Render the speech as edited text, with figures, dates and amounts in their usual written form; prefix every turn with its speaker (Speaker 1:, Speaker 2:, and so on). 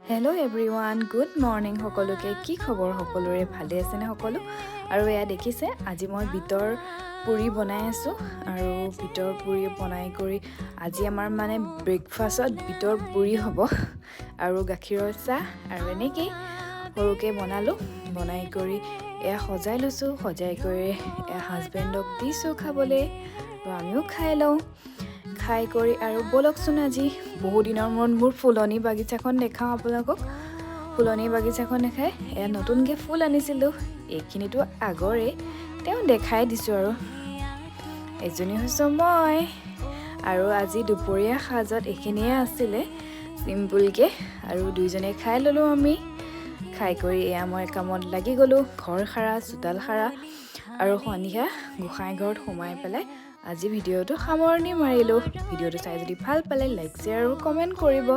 Speaker 1: Hello everyone, good morning সকলোকে কি খবৰ সকলোৰে ভালে আছে নে সকলো আৰু এয়া দেখিছে আজি মই বিটৰ পুৰি বনাই আছো আৰু বিটৰ পুৰি বনাই কৰি আজি আমাৰ মানে ব্ৰেকফাষ্টত বিটৰ পুৰি হ'ব আৰু গাখীৰৰ চাহ আৰু এনেকৈ সৰুকে বনাই কৰি এয়া সজাই লৈছো সজাই কৰি এয়া হাজবেণ্ডক দিছো খাবলৈ আৰু আমিও খাই লওঁ খাই কৰি আৰু বলকচোন আজি বহু দিনৰ মূৰত মোৰ ফুলনি বাগিচাখন দেখাওঁ আপোনালোকক ফুলনি বাগিচাখন দেখাই এয়া নতুনকৈ ফুল আনিছিলোঁ এইখিনিতো আগৰে তেওঁ দেখাই দিছোঁ আৰু এজনী হৈছোঁ মই আৰু আজি দুপৰীয়া সাজত এইখিনিয়ে আছিলে চিম্পুলকৈ আৰু দুইজনে খাই ল'লোঁ আমি খাই কৰি এয়া মই কামত লাগি গ'লোঁ ঘৰ সাৰা চোতাল সাৰা আৰু সন্ধিয়া গোসাঁই ঘৰত সোমাই পেলাই আজি ভিডিঅ'টো সামৰণি মাৰিলোঁ ভিডিঅ'টো চাই যদি ভাল পালে লাইক শ্বেয়াৰ আৰু কমেণ্ট কৰিব